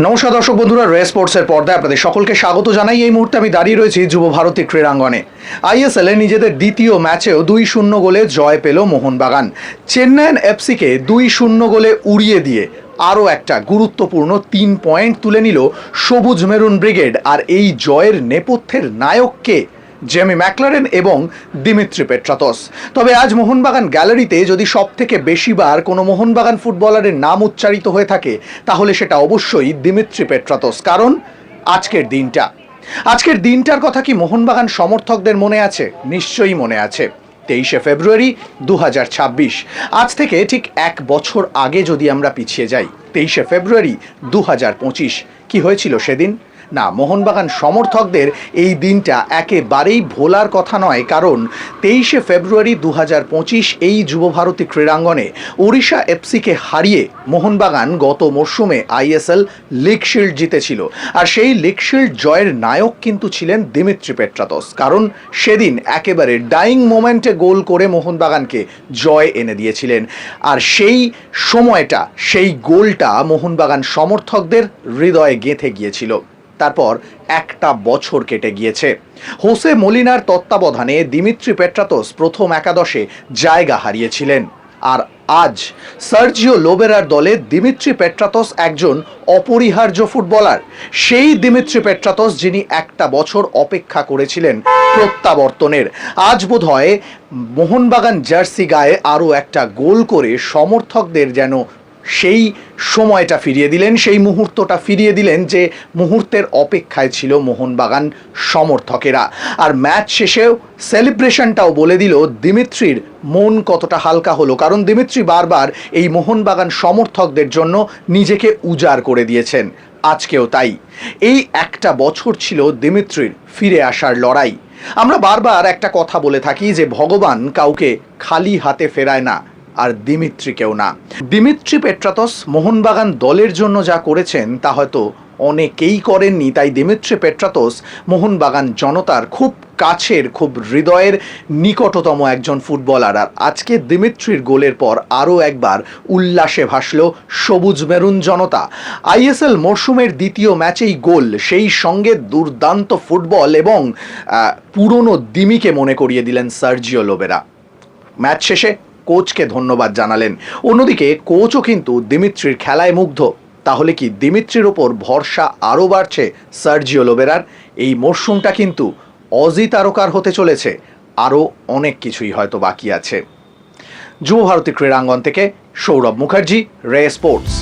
নমস্কার দর্শক বন্ধুরা, রে স্পোর্টসের পর্দায় আপনাদের সকলকে স্বাগত জানাই। এই মুহূর্তে আমি দাঁড়িয়ে রয়েছি যুব ভারতী ক্রীড়াঙ্গনে। আইএসএল এ নিজেদের দ্বিতীয় ম্যাচেও 2-0 গোলে জয় পেল মোহনবাগান। চেন্নাইন এফসিকে 2-0 গোলে উড়িয়ে দিয়ে আরও একটা গুরুত্বপূর্ণ 3 পয়েন্ট তুলে নিল সবুজ মেরুন ব্রিগেড। আর এই জয়ের নেপথ্যের নায়ককে জেমি ম্যাকলারেন এবং দিমিত্রি পেট্রাতস। তবে আজ মোহনবাগান গ্যালারিতে যদি সব থেকে বেশিবার কোনো মোহনবাগান ফুটবলারের নাম উচ্চারিত হয়ে থাকে তাহলে সেটা অবশ্যই দিমিত্রি পেট্রাতস। কারণ আজকের দিনটার কথা কি মোহনবাগান সমর্থকদের মনে আছে? নিশ্চয়ই মনে আছে। 23শে ফেব্রুয়ারি 2026। আজ থেকে ঠিক 1 বছর আগে যদি আমরা পিছিয়ে যাই, 23শে ফেব্রুয়ারি 2025, কি হয়েছিল সেদিন? না, মোহনবাগান সমর্থকদের এই দিনটা একেবারেই ভোলার কথা নয়। কারণ 23শে ফেব্রুয়ারি 2025 এই যুবভারতী ক্রীড়াঙ্গনে ওড়িশা এফসিকে হারিয়ে মোহনবাগান গত মরশুমে আইএসএল লিগ শিল্ড জিতেছিল। আর সেই লিগ শিল্ড জয়ের নায়ক কিন্তু ছিলেন দিমিত্রি পেট্রাতস। কারণ সেদিন একেবারে ডাইং মোমেন্টে গোল করে মোহনবাগানকে জয় এনে দিয়েছিলেন। আর সেই সময়টা, সেই গোলটা মোহনবাগান সমর্থকদের হৃদয়ে গেঁথে গিয়েছিল। তারপর একটা বছর কেটে গিয়েছে। হোসে মলিনার তত্ত্বাবধানে দিমিত্রি পেট্রাতস প্রথম একাদশে জায়গা হারিয়েছিলেন। আর আজ সার্জিও লোবেরার দলে দিমিত্রি পেট্রাতস একজন অপরিহার্য ফুটবলার। সেই দিমিত্রি পেট্রাতস যিনি একটা বছর অপেক্ষা করেছিলেন প্রত্যাবর্তনের। আজ বোধহয় মোহনবাগান জার্সি গায়ে আরও একটা গোল করে সমর্থকদের যেন সেই সময়টা ফিরিয়ে দিলেন, সেই মুহূর্তটা ফিরিয়ে দিলেন যে মুহূর্তের অপেক্ষায় ছিল মোহনবাগান সমর্থকেরা। আর ম্যাচ শেষেও সেলিব্রেশনটাও বলে দিল দিমিত্রির মন কতটা হালকা হলো। কারণ দিমিত্রি বারবার এই মোহনবাগান সমর্থকদের জন্য নিজেকে উজাড় করে দিয়েছেন। আজকেও তাই। এই একটা বছর ছিল দিমিত্রির ফিরে আসার লড়াই। আমরা বারবার একটা কথা বলে থাকি যে ভগবান কাউকে খালি হাতে ফেরায় না, আর দিমিত্রিকেও না। দিমিত্রি পেট্রাতস মোহনবাগান দলের জন্য যা করেছেন তা হয়তো অনেকেই করেননি। তাই দিমিত্রি পেট্রাতস মোহনবাগান জনতার খুব কাছের, খুব হৃদয়ের নিকটতম একজন ফুটবলার। আর আজকে দিমিত্রির গোলের পর আরও একবার উল্লাসে ভাসল সবুজ মেরুন জনতা। আইএসএল মরশুমের দ্বিতীয় ম্যাচেই গোল, সেই সঙ্গে দুর্দান্ত ফুটবল এবং পুরনো দিমিকে মনে করিয়ে দিলেন সার্জিও লোবেরা। ম্যাচ শেষে কোচকে ধন্যবাদ জানালেন। অন্যদিকে কোচও কিন্তু দিমিত্রির খেলায় মুগ্ধ। তাহলে কি দিমিত্রির ওপর ভরসা আরও বাড়ছে সার্জিও লোবেরার? এই মরশুমটা কিন্তু অজি তারকার হতে চলেছে। আরও অনেক কিছুই হয়তো বাকি আছে। যুব ভারতী ক্রীড়াঙ্গন থেকে সৌরভ মুখার্জি, রে স্পোর্টস।